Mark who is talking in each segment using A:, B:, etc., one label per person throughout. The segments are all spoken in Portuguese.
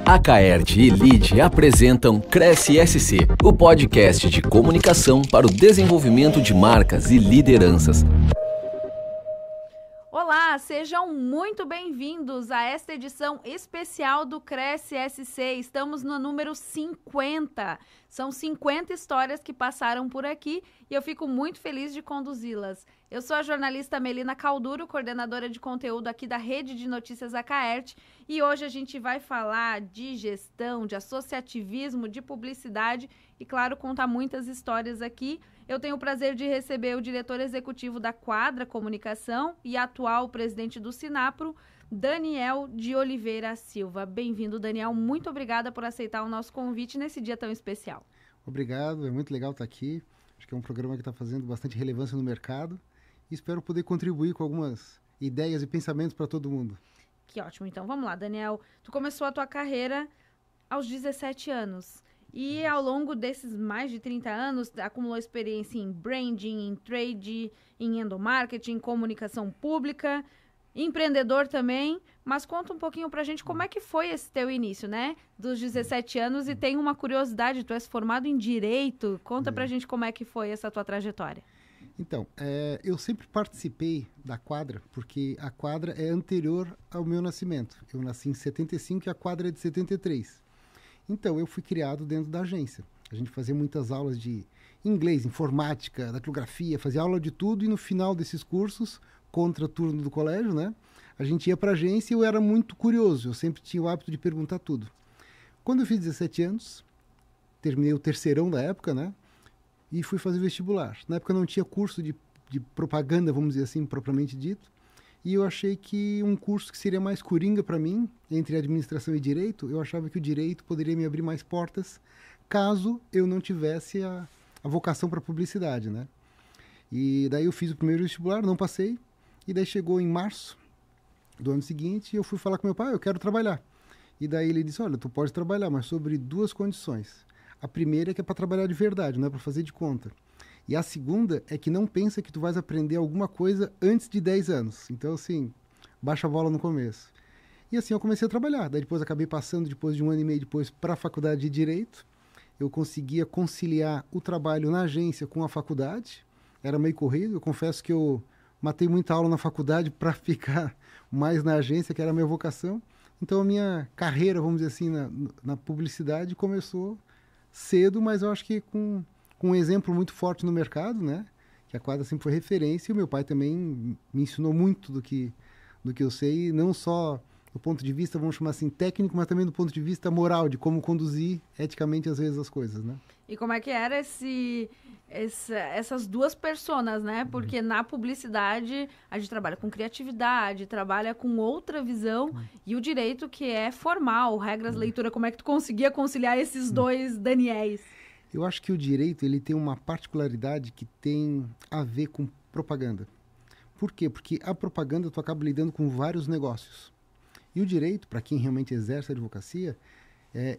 A: A Caerte e Lide apresentam Cresce SC, o podcast de comunicação para o desenvolvimento de marcas e lideranças.
B: Olá, sejam muito bem-vindos a esta edição especial do Cresce SC. Estamos no número 50. São 50 histórias que passaram por aqui e eu fico muito feliz de conduzi-las. Eu sou a jornalista Melina Calduro, coordenadora de conteúdo aqui da Rede de Notícias A Caerte, e hoje a gente vai falar de gestão, de associativismo, de publicidade e, claro, contar muitas histórias aqui. Eu tenho o prazer de receber o diretor executivo da Quadra Comunicação e atual presidente do Sinapro, Daniel de Oliveira Silva. Bem-vindo, Daniel. Muito obrigada por aceitar o nosso convite nesse dia tão especial.
C: Obrigado, é muito legal estar aqui. Acho que é um programa que está fazendo bastante relevância no mercado e espero poder contribuir com algumas ideias e pensamentos para todo mundo.
B: Que ótimo. Então, vamos lá, Daniel. Tu começou a tua carreira aos 17 anos. E ao longo desses mais de 30 anos, acumulou experiência em branding, em trade, em endomarketing, comunicação pública, empreendedor também. Mas conta um pouquinho pra gente como é que foi esse teu início, né? Dos 17 anos, e tem uma curiosidade, tu és formado em Direito. Conta pra gente como é que foi essa tua trajetória.
C: Então, eu sempre participei da Quadra, porque a Quadra é anterior ao meu nascimento. Eu nasci em 75 e a Quadra é de 73. Então, eu fui criado dentro da agência. A gente fazia muitas aulas de inglês, informática, datilografia, fazia aula de tudo, e no final desses cursos, contra turno do colégio, né, a gente ia para a agência e eu era muito curioso. Eu sempre tinha o hábito de perguntar tudo. Quando eu fiz 17 anos, terminei o terceirão da época, né, e fui fazer vestibular. Na época não tinha curso de propaganda, vamos dizer assim, propriamente dito. E eu achei que um curso que seria mais coringa para mim, entre administração e direito, eu achava que o direito poderia me abrir mais portas, caso eu não tivesse a vocação para publicidade, né? E daí eu fiz o primeiro vestibular, não passei, e daí chegou em março do ano seguinte, e eu fui falar com meu pai, eu quero trabalhar. E daí ele disse, olha, tu pode trabalhar, mas sobre duas condições. A primeira é que é para trabalhar de verdade, não é para fazer de conta. E a segunda é que não pensa que tu vais aprender alguma coisa antes de 10 anos. Então, assim, baixa a bola no começo. E assim eu comecei a trabalhar. Daí depois acabei passando, depois de 1 ano e meio depois, para a faculdade de Direito. Eu conseguia conciliar o trabalho na agência com a faculdade. Era meio corrido. Eu confesso que eu matei muita aula na faculdade para ficar mais na agência, que era a minha vocação. Então a minha carreira, vamos dizer assim, na publicidade começou cedo, mas eu acho que com um exemplo muito forte no mercado, né? Que a Quadra sempre foi referência, e o meu pai também me ensinou muito do que eu sei, não só do ponto de vista, vamos chamar assim, técnico, mas também do ponto de vista moral, de como conduzir eticamente, às vezes, as coisas, né?
B: E como é que era essas duas personas, né? Porque na publicidade a gente trabalha com criatividade, trabalha com outra visão, e o direito que é formal, regras, leitura, como é que tu conseguia conciliar esses dois Daniéis?
C: Eu acho que o direito ele tem uma particularidade que tem a ver com propaganda. Por quê? Porque a propaganda tu acaba lidando com vários negócios. E o direito, para quem realmente exerce a advocacia,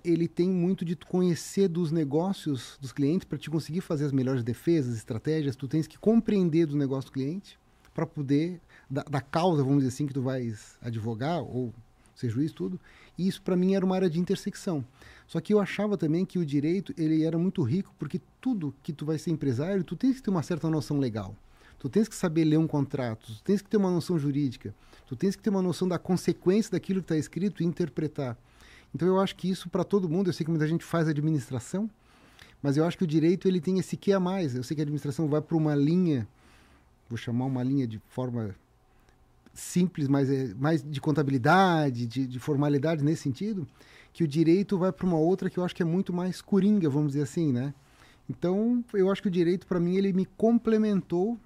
C: ele tem muito de tu conhecer dos negócios dos clientes para te conseguir fazer as melhores defesas, estratégias. Tu tens que compreender do negócio do cliente para poder, da causa, vamos dizer assim, que tu vais advogar ou ser juiz, tudo. E isso, para mim, era uma área de intersecção. Só que eu achava também que o direito, ele era muito rico, porque tudo que tu vai ser empresário, tu tens que ter uma certa noção legal. Tu tens que saber ler um contrato, tu tens que ter uma noção jurídica, tu tens que ter uma noção da consequência daquilo que está escrito e interpretar. Então eu acho que isso para todo mundo, eu sei que muita gente faz administração, mas eu acho que o direito, ele tem esse quê a mais. Eu sei que a administração vai para uma linha, vou chamar uma linha de forma simples, mas mais de contabilidade, de formalidade nesse sentido, que o direito vai para uma outra que eu acho que é muito mais coringa, vamos dizer assim, né? Então, eu acho que o direito, para mim, ele me complementou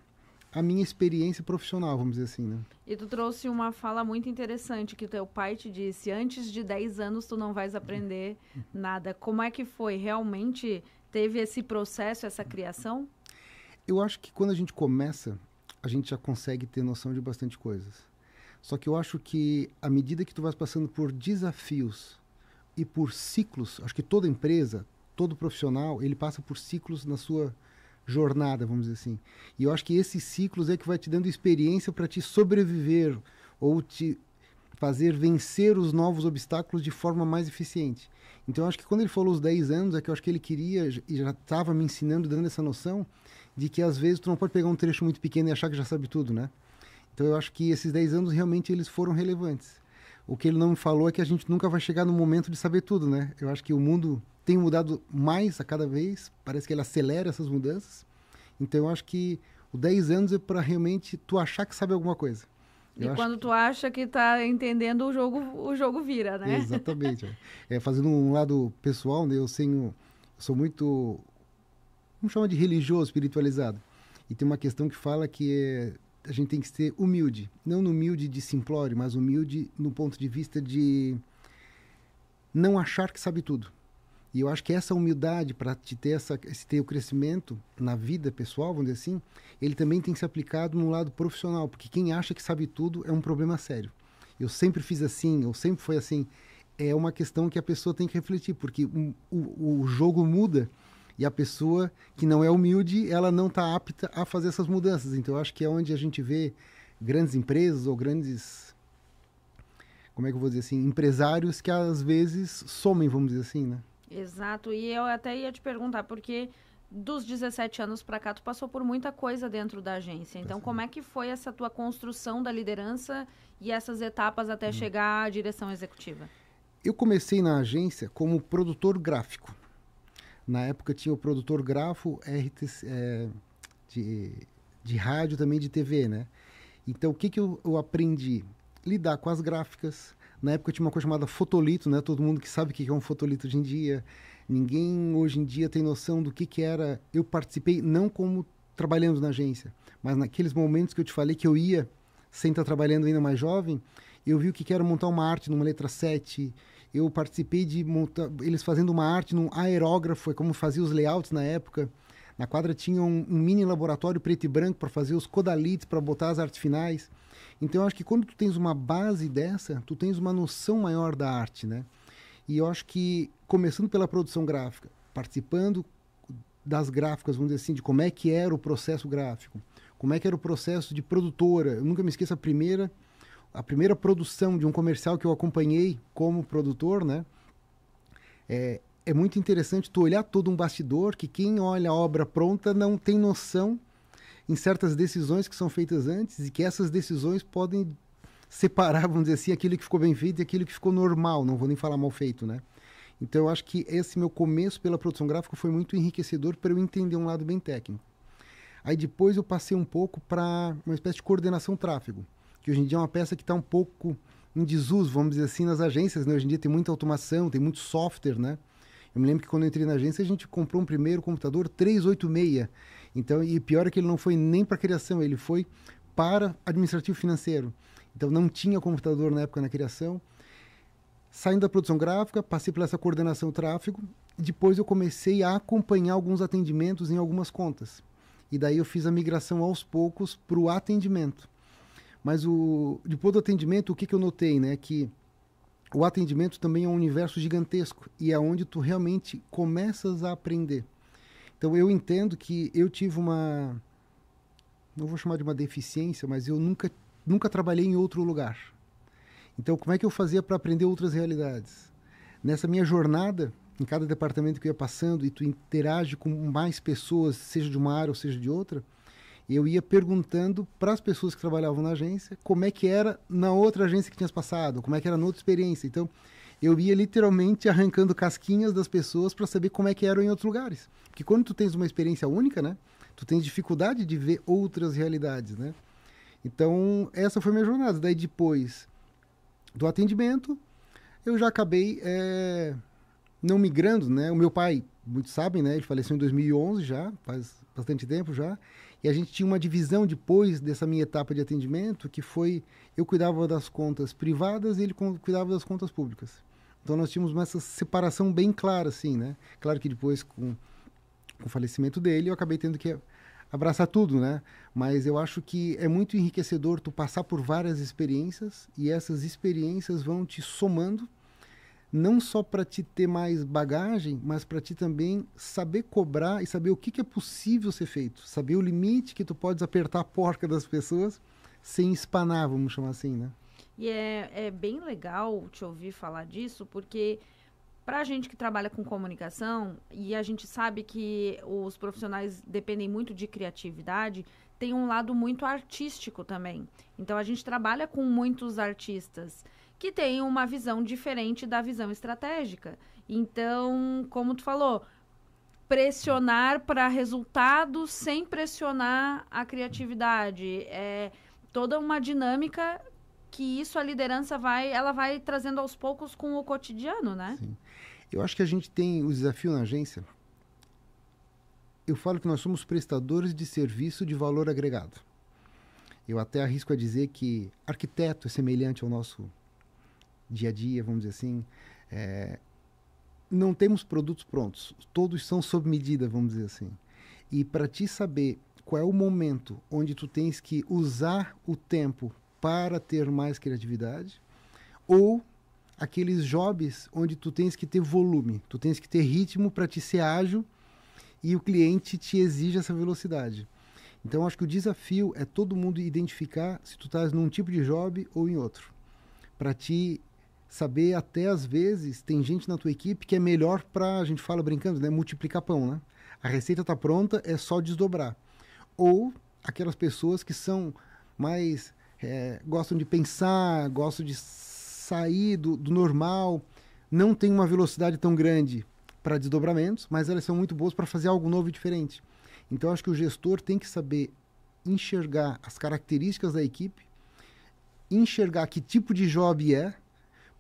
C: a minha experiência profissional, vamos dizer assim, né?
B: E tu trouxe uma fala muito interessante, que o teu pai te disse, antes de 10 anos tu não vais aprender nada. Como é que foi? Realmente teve esse processo, essa criação?
C: Eu acho que quando a gente começa, a gente já consegue ter noção de bastante coisas. Só que eu acho que à medida que tu vais passando por desafios e por ciclos, acho que toda empresa, todo profissional, ele passa por ciclos na sua jornada, vamos dizer assim. E eu acho que esses ciclos é que vai te dando experiência para te sobreviver ou te fazer vencer os novos obstáculos de forma mais eficiente. Então, eu acho que quando ele falou os 10 anos, é que eu acho que ele queria, e já estava me ensinando, dando essa noção, de que às vezes tu não pode pegar um trecho muito pequeno e achar que já sabe tudo, né? Então, eu acho que esses 10 anos realmente eles foram relevantes. O que ele não me falou é que a gente nunca vai chegar no momento de saber tudo, né? Eu acho que o mundo tem mudado mais a cada vez, parece que ele acelera essas mudanças. Então, eu acho que os 10 anos é para realmente tu achar que sabe alguma coisa.
B: E quando tu acha que tá entendendo, o jogo vira, né?
C: Exatamente. Fazendo um lado pessoal, né, eu sou muito, vamos chamar de religioso, espiritualizado. E tem uma questão que fala que a gente tem que ser humilde. Não humilde de simplório, mas humilde no ponto de vista de não achar que sabe tudo. E eu acho que essa humildade, para te ter ter o crescimento na vida pessoal, vamos dizer assim, ele também tem que ser aplicado no lado profissional, porque quem acha que sabe tudo é um problema sério. Eu sempre fiz assim, eu sempre foi assim. É uma questão que a pessoa tem que refletir, porque o jogo muda e a pessoa que não é humilde, ela não está apta a fazer essas mudanças. Então, eu acho que é onde a gente vê grandes empresas ou grandes, como é que eu vou dizer assim, empresários que às vezes somem, vamos dizer assim, né?
B: Exato, e eu até ia te perguntar, porque dos 17 anos para cá, tu passou por muita coisa dentro da agência. Então, como é que foi essa tua construção da liderança e essas etapas até chegar à direção executiva?
C: Eu comecei na agência como produtor gráfico. Na época tinha o produtor gráfico de rádio, também de TV, né? Então, o que eu aprendi? Lidar com as gráficas. Na época tinha uma coisa chamada fotolito, né? Todo mundo que sabe o que é um fotolito hoje em dia. Ninguém hoje em dia tem noção do que era. Eu participei não como trabalhando na agência, mas naqueles momentos que eu te falei que eu ia, sem estar trabalhando ainda mais jovem, eu vi o que era montar uma arte numa letra 7. Eu participei de montar, eles fazendo uma arte num aerógrafo, é como fazia os layouts na época. Na quadra tinha um mini laboratório preto e branco para fazer os codalites, para botar as artes finais. Então, eu acho que quando tu tens uma base dessa, tu tens uma noção maior da arte, né? E eu acho que, começando pela produção gráfica, participando das gráficas, vamos dizer assim, de como é que era o processo gráfico, como é que era o processo de produtora. Eu nunca me esqueço a primeira produção de um comercial que eu acompanhei como produtor, né? É muito interessante tu olhar todo um bastidor, que quem olha a obra pronta não tem noção em certas decisões que são feitas antes e que essas decisões podem separar, vamos dizer assim, aquilo que ficou bem feito e aquilo que ficou normal, não vou nem falar mal feito, né? Então, eu acho que esse meu começo pela produção gráfica foi muito enriquecedor para eu entender um lado bem técnico. Aí depois eu passei um pouco para uma espécie de coordenação tráfego, que hoje em dia é uma peça que está um pouco em desuso, vamos dizer assim, nas agências, né? Hoje em dia tem muita automação, tem muito software, né? Eu me lembro que quando eu entrei na agência, a gente comprou um primeiro computador 386. Então, e pior é que ele não foi nem para criação, ele foi para administrativo financeiro. Então, não tinha computador na época na criação. Saindo da produção gráfica, passei por essa coordenação tráfego. Depois eu comecei a acompanhar alguns atendimentos em algumas contas. E daí eu fiz a migração aos poucos para o atendimento. Mas depois do atendimento, o que eu notei, né? Que o atendimento também é um universo gigantesco e é onde tu realmente começas a aprender. Então, eu entendo que eu tive não vou chamar de uma deficiência, mas eu nunca trabalhei em outro lugar. Então, como é que eu fazia para aprender outras realidades? Nessa minha jornada, em cada departamento que eu ia passando e tu interage com mais pessoas, seja de uma área ou seja de outra, eu ia perguntando para as pessoas que trabalhavam na agência como é que era na outra agência que tinhas passado, como é que era na outra experiência. Então, eu ia literalmente arrancando casquinhas das pessoas para saber como é que eram em outros lugares. Porque quando tu tens uma experiência única, né, tu tens dificuldade de ver outras realidades, né? Então, essa foi a minha jornada. Daí, depois do atendimento, eu já acabei não migrando, né? O meu pai, muitos sabem, né? Ele faleceu em 2011 já, faz bastante tempo já. E a gente tinha uma divisão depois dessa minha etapa de atendimento, que foi, eu cuidava das contas privadas e ele cuidava das contas públicas. Então, nós tínhamos essa separação bem clara, assim, né? Claro que depois, com o falecimento dele, eu acabei tendo que abraçar tudo, né? Mas eu acho que é muito enriquecedor tu passar por várias experiências e essas experiências vão te somando, não só para te ter mais bagagem, mas para ti também saber cobrar e saber o que é possível ser feito. Saber o limite que tu podes apertar a porca das pessoas sem espanar, vamos chamar assim, né?
B: E é bem legal te ouvir falar disso, porque para a gente que trabalha com comunicação, e a gente sabe que os profissionais dependem muito de criatividade, tem um lado muito artístico também. Então, a gente trabalha com muitos artistas que têm uma visão diferente da visão estratégica. Então, como tu falou, pressionar para resultados sem pressionar a criatividade. É toda uma dinâmica que isso a liderança ela vai trazendo aos poucos com o cotidiano, né?
C: Sim. Eu acho que a gente tem o desafio na agência. Eu falo que nós somos prestadores de serviço de valor agregado. Eu até arrisco a dizer que arquiteto é semelhante ao nosso dia a dia, vamos dizer assim. Não temos produtos prontos, todos são sob medida, vamos dizer assim. E para ti saber qual é o momento onde tu tens que usar o tempo para ter mais criatividade, ou aqueles jobs onde tu tens que ter volume, tu tens que ter ritmo para te ser ágil e o cliente te exige essa velocidade. Então, acho que o desafio é todo mundo identificar se tu estás num tipo de job ou em outro. Para ti saber, até às vezes, tem gente na tua equipe que é melhor para, a gente fala brincando, né, multiplicar pão, né? A receita está pronta, é só desdobrar. Ou aquelas pessoas que são mais, gostam de pensar, gostam de sair do normal, não tem uma velocidade tão grande para desdobramentos, mas elas são muito boas para fazer algo novo e diferente. Então, acho que o gestor tem que saber enxergar as características da equipe, enxergar que tipo de job é,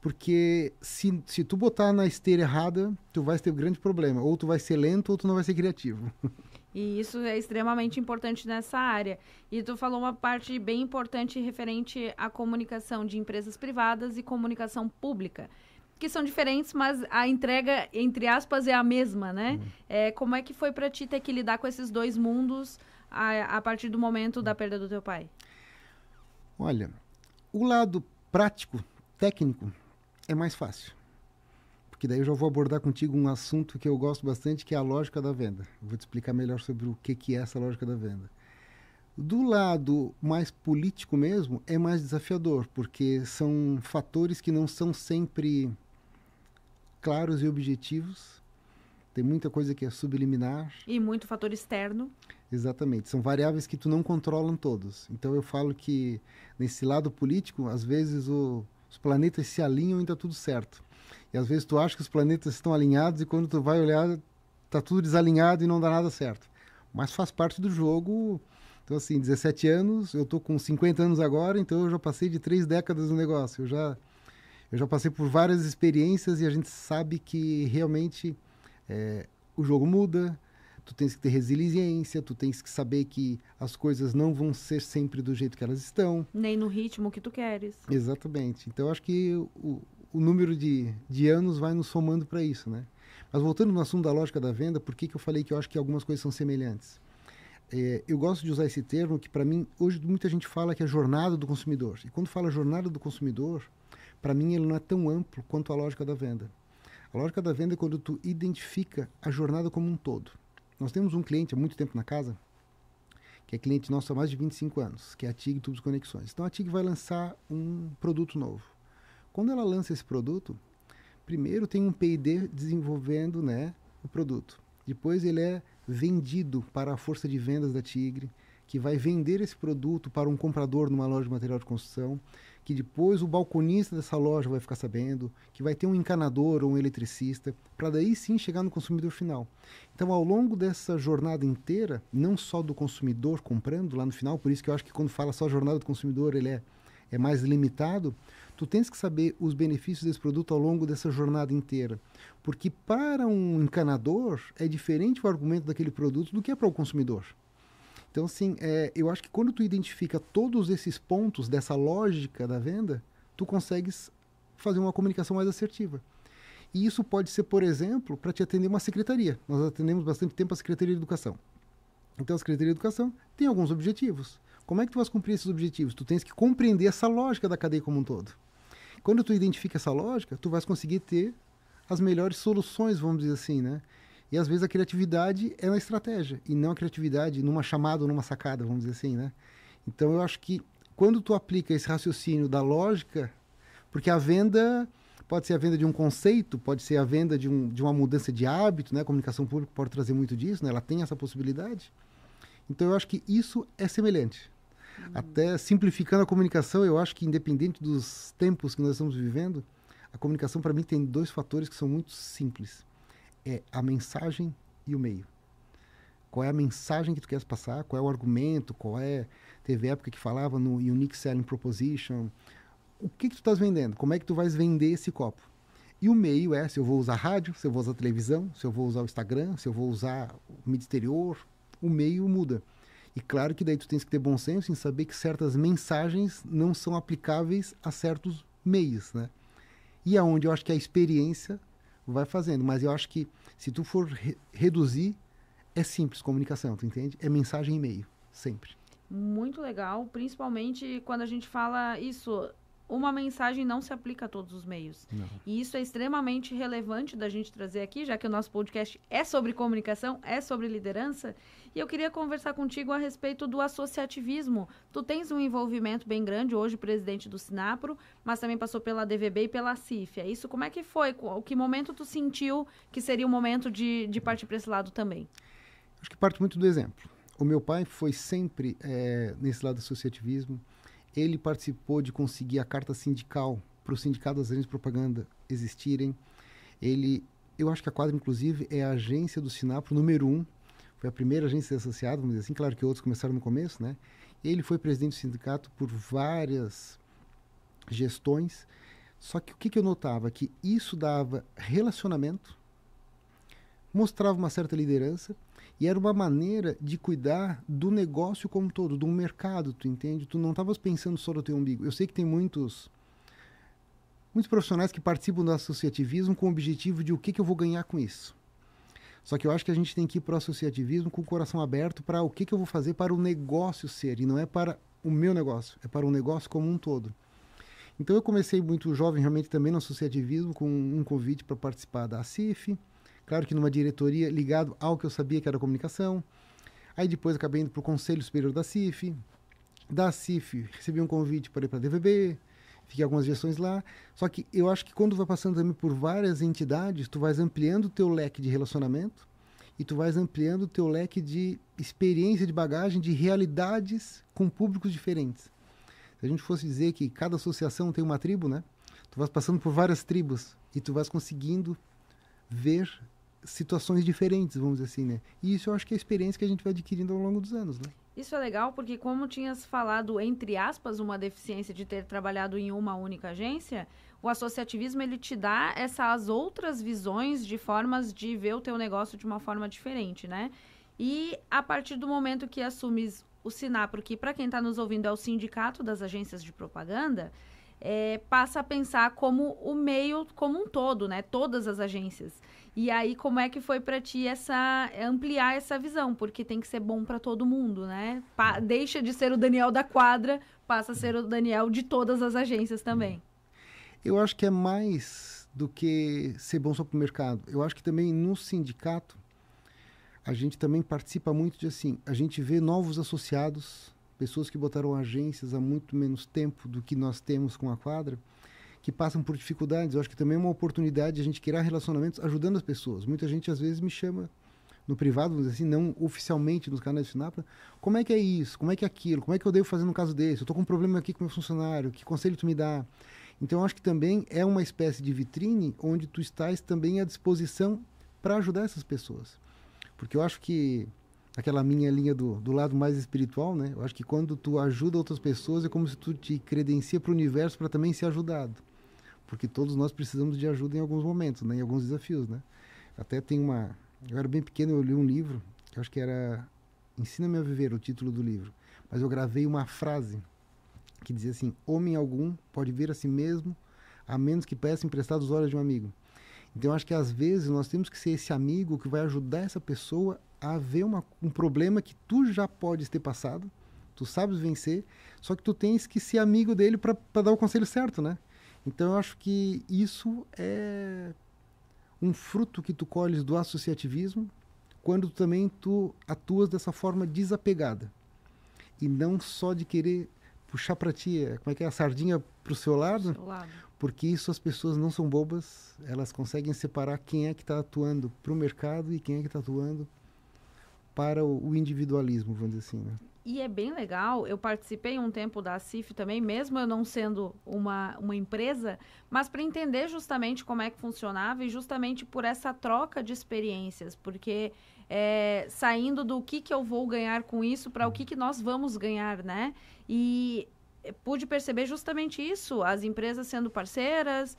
C: porque se tu botar na esteira errada, tu vai ter um grande problema. Ou tu vai ser lento, ou tu não vai ser criativo.
B: E isso é extremamente importante nessa área. E tu falou uma parte bem importante referente à comunicação de empresas privadas e comunicação pública, que são diferentes, mas a entrega, entre aspas, é a mesma, né? Como é que foi para ti ter que lidar com esses dois mundos a partir do momento da perda do teu pai?
C: Olha, o lado prático, técnico, é mais fácil. Porque daí eu já vou abordar contigo um assunto que eu gosto bastante, que é a lógica da venda. Eu vou te explicar melhor sobre o que é essa lógica da venda. Do lado mais político mesmo, é mais desafiador, porque são fatores que não são sempre claros e objetivos. Tem muita coisa que é subliminar.
B: E muito fator externo.
C: Exatamente. São variáveis que tu não controlam todos. Então eu falo que nesse lado político, às vezes os planetas se alinham e está tudo certo. E às vezes tu acha que os planetas estão alinhados e quando tu vai olhar, está tudo desalinhado e não dá nada certo. Mas faz parte do jogo. Então, assim, 17 anos, eu estou com 50 anos agora, então eu já passei de 3 décadas no negócio. Eu já passei por várias experiências e a gente sabe que realmente o jogo muda, tu tens que ter resiliência, tu tens que saber que as coisas não vão ser sempre do jeito que elas estão.
B: Nem no ritmo que tu queres.
C: Exatamente. Então, eu acho que o número de anos vai nos somando para isso, né? Mas voltando no assunto da lógica da venda, por que eu falei que eu acho que algumas coisas são semelhantes? Eu gosto de usar esse termo que, para mim, hoje muita gente fala que é a jornada do consumidor. E quando fala jornada do consumidor, para mim ele não é tão amplo quanto a lógica da venda. A lógica da venda é quando tu identifica a jornada como um todo. Nós temos um cliente há muito tempo na casa, que é cliente nosso há mais de 25 anos, que é a TIG Tubos Conexões. Então a TIG vai lançar um produto novo. Quando ela lança esse produto, primeiro tem um P&D desenvolvendo, né, o produto. Depois ele é vendido para a força de vendas da Tigre, que vai vender esse produto para um comprador numa loja de material de construção, que depois o balconista dessa loja vai ficar sabendo, que vai ter um encanador ou um eletricista, para daí sim chegar no consumidor final. Então, ao longo dessa jornada inteira, não só do consumidor comprando lá no final, por isso que eu acho que quando fala só jornada do consumidor, ele é mais limitado, tu tens que saber os benefícios desse produto ao longo dessa jornada inteira. Porque para um encanador é diferente o argumento daquele produto do que é para o consumidor. Então, assim, eu acho que quando tu identifica todos esses pontos dessa lógica da venda, tu consegues fazer uma comunicação mais assertiva. E isso pode ser, por exemplo, para te atender uma secretaria. Nós atendemos bastante tempo a Secretaria de Educação. Então, a Secretaria de Educação tem alguns objetivos. Como é que tu vais cumprir esses objetivos? Tu tens que compreender essa lógica da cadeia como um todo. Quando tu identifica essa lógica, tu vais conseguir ter as melhores soluções, vamos dizer assim, né? E às vezes a criatividade é na estratégia, e não a criatividade numa chamada ou numa sacada, vamos dizer assim, né? Então eu acho que quando tu aplica esse raciocínio da lógica, porque a venda pode ser a venda de um conceito, pode ser a venda de uma mudança de hábito, né? A comunicação pública pode trazer muito disso, né? Ela tem essa possibilidade. Então, eu acho que isso é semelhante. Até simplificando a comunicação, eu acho que independente dos tempos que nós estamos vivendo, a comunicação, para mim, tem 2 fatores que são muito simples. É a mensagem e o meio. Qual é a mensagem que tu queres passar, qual é o argumento, teve época que falava no Unique Selling Proposition, o que tu estás vendendo, como é que tu vais vender esse copo. E o meio é se eu vou usar rádio, se eu vou usar televisão, se eu vou usar o Instagram, se eu vou usar o mídia exterior, o meio muda. E claro que daí tu tens que ter bom senso em saber que certas mensagens não são aplicáveis a certos meios, né? E aonde eu acho que a experiência vai fazendo. Mas eu acho que se tu for reduzir, é simples comunicação, tu entende? É mensagem e meio, sempre.
B: Muito legal, principalmente quando a gente fala isso, uma mensagem não se aplica a todos os meios.
C: Não.
B: E isso é extremamente relevante da gente trazer aqui, já que o nosso podcast é sobre comunicação, é sobre liderança. E eu queria conversar contigo a respeito do associativismo. Tu tens um envolvimento bem grande, hoje presidente do Sinapro, mas também passou pela DVB e pela CIF. Isso, como é que foi? Que momento tu sentiu que seria o momento de partir para esse lado também?
C: Acho que parte muito do exemplo. O meu pai foi sempre nesse lado do associativismo. Ele participou de conseguir a carta sindical para o Sindicato das Agências de Propaganda existirem. Eu acho que a Quadra, inclusive, é a agência do Sinapro número 1. Foi a primeira agência associada, vamos dizer assim. Claro que outros começaram no começo, né? Ele foi presidente do sindicato por várias gestões. Só que o que eu notava? Que isso dava relacionamento, mostrava uma certa liderança, e era uma maneira de cuidar do negócio como um todo, do mercado, tu entende? Tu não estavas pensando só no teu umbigo. Eu sei que tem muitos profissionais que participam do associativismo com o objetivo de o que eu vou ganhar com isso. Só que eu acho que a gente tem que ir para o associativismo com o coração aberto para o que eu vou fazer para o negócio ser, e não é para o meu negócio, é para o negócio como um todo. Então eu comecei muito jovem realmente também no associativismo com um convite para participar da CIF. Claro que numa diretoria ligado ao que eu sabia que era comunicação. Aí depois acabei indo para o Conselho Superior da CIF. Da CIF recebi um convite para ir para a DVB. Fiquei algumas gestões lá. Só que eu acho que quando vai passando também por várias entidades, tu vais ampliando o teu leque de relacionamento e tu vais ampliando o teu leque de experiência, de bagagem, de realidades com públicos diferentes. Se a gente fosse dizer que cada associação tem uma tribo, né? Tu vais passando por várias tribos e tu vais conseguindo ver situações diferentes, vamos dizer assim, né? E isso eu acho que é a experiência que a gente vai adquirindo ao longo dos anos, né?
B: Isso é legal porque, como tinhas falado, entre aspas, uma deficiência de ter trabalhado em uma única agência, o associativismo, ele te dá essas outras visões de formas de ver o teu negócio de uma forma diferente, né? E a partir do momento que assumes o Sinapro, que para quem está nos ouvindo é o Sindicato das Agências de Propaganda, passa a pensar como o meio como um todo, né? Todas as agências. E aí, como é que foi para ti ampliar essa visão? Porque tem que ser bom para todo mundo, né? Deixa de ser o Daniel da Quadra, passa a ser o Daniel de todas as agências também.
C: Eu acho que é mais do que ser bom só para o mercado. Eu acho que também no sindicato, a gente também participa muito de assim, a gente vê novos associados, pessoas que botaram agências há muito menos tempo do que nós temos com a Quadra, que passam por dificuldades. Eu acho que também é uma oportunidade de a gente criar relacionamentos ajudando as pessoas. Muita gente às vezes me chama no privado, vamos dizer assim, não oficialmente nos canais de Sinapro, como é que é isso, como é que é aquilo, como é que eu devo fazer no caso desse, eu estou com um problema aqui com o meu funcionário, que conselho tu me dá? Então eu acho que também é uma espécie de vitrine onde tu estás também à disposição para ajudar essas pessoas. Porque eu acho que aquela minha linha do lado mais espiritual, né? Eu acho que quando tu ajuda outras pessoas é como se tu te credencia para o universo para também ser ajudado. Porque todos nós precisamos de ajuda em alguns momentos, né? Em alguns desafios, né? Até tem eu era bem pequeno, eu li um livro, que eu acho que era Ensina-me a Viver, o título do livro. Mas eu gravei uma frase que dizia assim, homem algum pode vir a si mesmo, a menos que peça emprestado os olhos de um amigo. Então, eu acho que às vezes nós temos que ser esse amigo que vai ajudar essa pessoa a ver um problema que tu já podes ter passado, tu sabes vencer, só que tu tens que ser amigo dele para dar o conselho certo, né? Então, eu acho que isso é um fruto que tu colhes do associativismo quando também tu atuas dessa forma desapegada e não só de querer puxar para ti, como é que é, a sardinha para o seu lado, porque isso as pessoas não são bobas, elas conseguem separar quem é que está atuando para o mercado e quem é que está atuando para o individualismo, vamos dizer assim, né?
B: E é bem legal, eu participei um tempo da CIF também, mesmo eu não sendo uma empresa, mas para entender justamente como é que funcionava e justamente por essa troca de experiências, porque saindo do que eu vou ganhar com isso para o que nós vamos ganhar, né? E pude perceber justamente isso, as empresas sendo parceiras,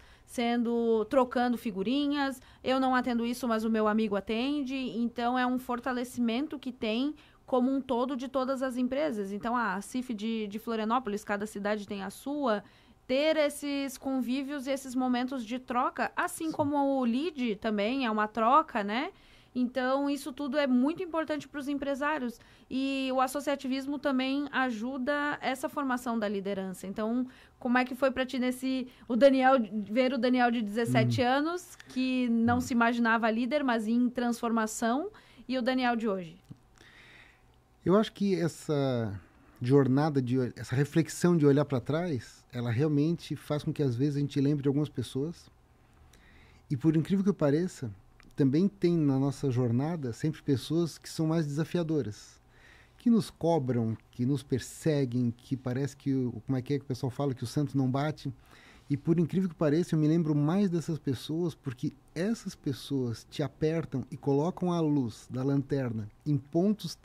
B: trocando figurinhas, eu não atendo isso, mas o meu amigo atende, então é um fortalecimento que tem como um todo de todas as empresas. Então, a CIF de Florianópolis, cada cidade tem a sua, ter esses convívios e esses momentos de troca, assim como o LEAD também é uma troca, né? Então, isso tudo é muito importante para os empresários. E o associativismo também ajuda essa formação da liderança. Então, como é que foi para ti ver o Daniel de 17 anos, que não se imaginava líder, mas em transformação, e o Daniel de hoje?
C: Eu acho que essa jornada, essa reflexão de olhar para trás, ela realmente faz com que às vezes a gente lembre de algumas pessoas. E por incrível que pareça, também tem na nossa jornada sempre pessoas que são mais desafiadoras, que nos cobram, que nos perseguem, que parece que, como é que o pessoal fala, que o santo não bate. E por incrível que pareça, eu me lembro mais dessas pessoas porque essas pessoas te apertam e colocam a luz da lanterna em pontos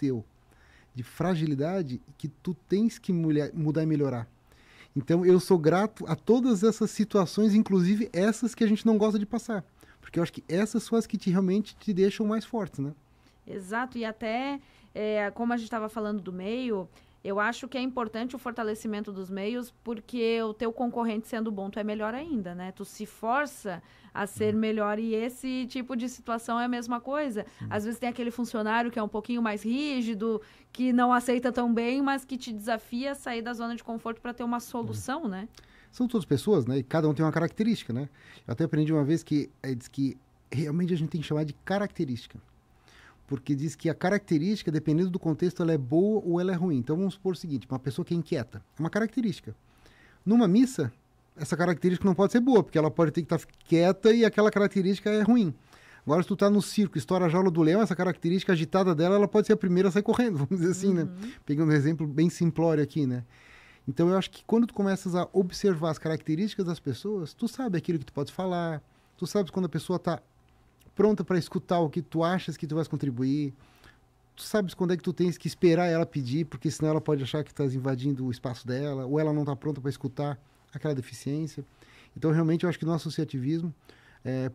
C: de fragilidade que tu tens que mudar e melhorar. Então, eu sou grato a todas essas situações, inclusive essas que a gente não gosta de passar. Porque eu acho que essas são as que realmente te deixam mais fortes, né?
B: Exato. E até, como a gente estava falando do meio, eu acho que é importante o fortalecimento dos meios, porque o teu concorrente sendo bom, tu é melhor ainda, né? Tu se força a ser melhor e esse tipo de situação é a mesma coisa. Às vezes tem aquele funcionário que é um pouquinho mais rígido, que não aceita tão bem, mas que te desafia a sair da zona de conforto para ter uma solução, né?
C: São todas pessoas, né? E cada um tem uma característica, né? Eu até aprendi uma vez que diz que realmente a gente tem que chamar de característica. Porque diz que a característica, dependendo do contexto, ela é boa ou ela é ruim. Então vamos supor o seguinte, uma pessoa que é inquieta, é uma característica. Numa missa, essa característica não pode ser boa, porque ela pode ter que estar quieta e aquela característica é ruim. Agora, se tu tá no circo, estoura a jaula do leão, essa característica agitada dela, ela pode ser a primeira a sair correndo, vamos dizer assim, né? Pegando um exemplo bem simplório aqui, né? Então, eu acho que quando tu começas a observar as características das pessoas, tu sabe aquilo que tu pode falar, tu sabes quando a pessoa tá pronta para escutar o que tu achas que tu vais contribuir, tu sabes quando é que tu tens que esperar ela pedir, porque senão ela pode achar que estás invadindo o espaço dela, ou ela não está pronta para escutar aquela deficiência. Então, realmente, eu acho que no associativismo,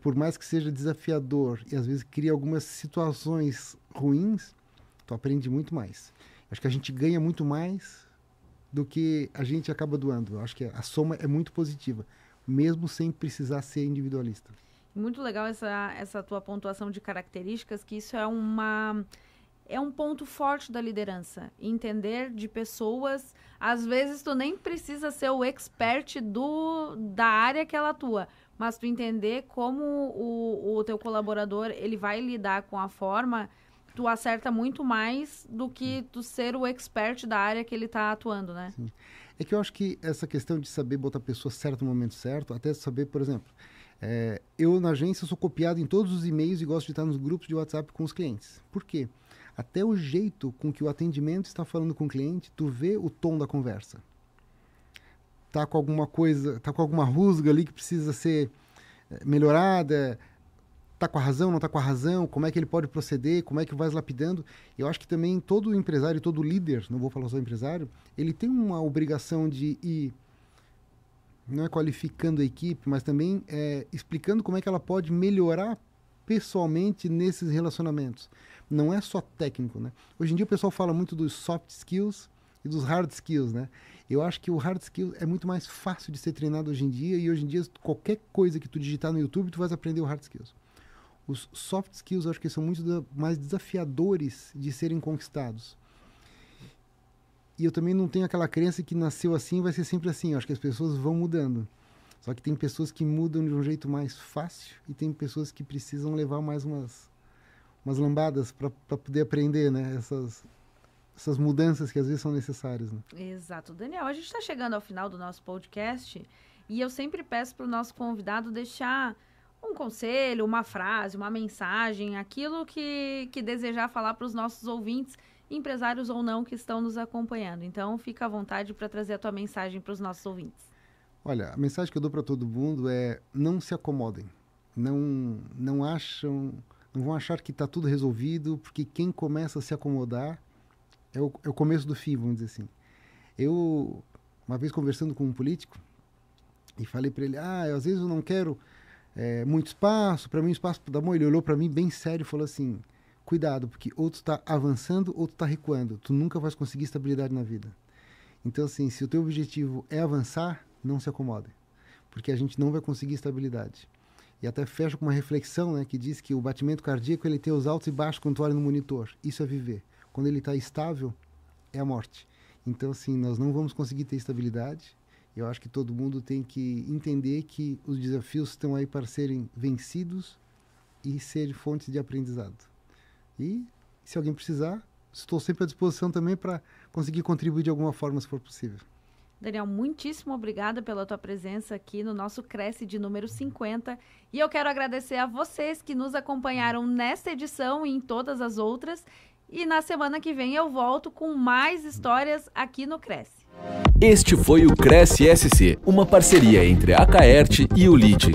C: por mais que seja desafiador e às vezes cria algumas situações ruins, tu aprende muito mais. Acho que a gente ganha muito mais do que a gente acaba doando. Eu acho que a soma é muito positiva, mesmo sem precisar ser individualista.
B: Muito legal essa tua pontuação de características, que isso é um ponto forte da liderança. Entender de pessoas, às vezes tu nem precisa ser o expert da área que ela atua, mas tu entender como o teu colaborador ele vai lidar com a forma, tu acerta muito mais do que tu ser o expert da área que ele está atuando, né?
C: Sim. É que eu acho que essa questão de saber botar a pessoa certa no momento certo, até saber, por exemplo, eu na agência sou copiado em todos os e-mails e gosto de estar nos grupos de WhatsApp com os clientes. Por quê? Até o jeito com que o atendimento está falando com o cliente, tu vê o tom da conversa. Tá com alguma coisa, tá com alguma rusga ali que precisa ser melhorada, tá com a razão, não tá com a razão, como é que ele pode proceder, como é que vai lapidando. Eu acho que também todo empresário, todo líder, não vou falar só empresário, ele tem uma obrigação de ir, não é qualificando a equipe, mas também explicando como é que ela pode melhorar pessoalmente nesses relacionamentos. Não é só técnico, né? Hoje em dia o pessoal fala muito dos soft skills e dos hard skills, né? Eu acho que o hard skill é muito mais fácil de ser treinado hoje em dia, e hoje em dia qualquer coisa que tu digitar no YouTube, tu vais aprender o hard skills. Os soft skills eu acho que são muito mais desafiadores de serem conquistados. E eu também não tenho aquela crença que nasceu assim vai ser sempre assim. Eu acho que as pessoas vão mudando. Só que tem pessoas que mudam de um jeito mais fácil e tem pessoas que precisam levar mais umas lambadas para poder aprender, né? essas mudanças que às vezes são necessárias, né?
B: Exato. Daniel, a gente está chegando ao final do nosso podcast e eu sempre peço para o nosso convidado deixar um conselho, uma frase, uma mensagem, aquilo que desejar falar para os nossos ouvintes, empresários ou não, que estão nos acompanhando. Então, fica à vontade para trazer a tua mensagem para os nossos ouvintes.
C: Olha, a mensagem que eu dou para todo mundo é: não se acomodem. Não vão achar que está tudo resolvido, porque quem começa a se acomodar é o começo do fim, vamos dizer assim. Eu, uma vez conversando com um político, e falei para ele, às vezes eu não quero muito espaço, para mim o espaço da mão. Ele olhou para mim bem sério e falou assim: cuidado, porque ou tu está avançando ou tu está recuando, tu nunca vais conseguir estabilidade na vida. Então, assim, se o teu objetivo é avançar, não se acomode, porque a gente não vai conseguir estabilidade. E até fecho com uma reflexão, né, que diz que o batimento cardíaco ele tem os altos e baixos quando tu olha no monitor. Isso é viver. Quando ele está estável, é a morte. Então, assim, nós não vamos conseguir ter estabilidade. Eu acho que todo mundo tem que entender que os desafios estão aí para serem vencidos e serem fontes de aprendizado. E, se alguém precisar, estou sempre à disposição também para conseguir contribuir de alguma forma, se for possível.
B: Daniel, muitíssimo obrigada pela tua presença aqui no nosso Cresce de número 50. E eu quero agradecer a vocês que nos acompanharam nesta edição e em todas as outras. E na semana que vem eu volto com mais histórias aqui no Cresce.
A: Este foi o Cresce SC, uma parceria entre a Caerte e o LIDE.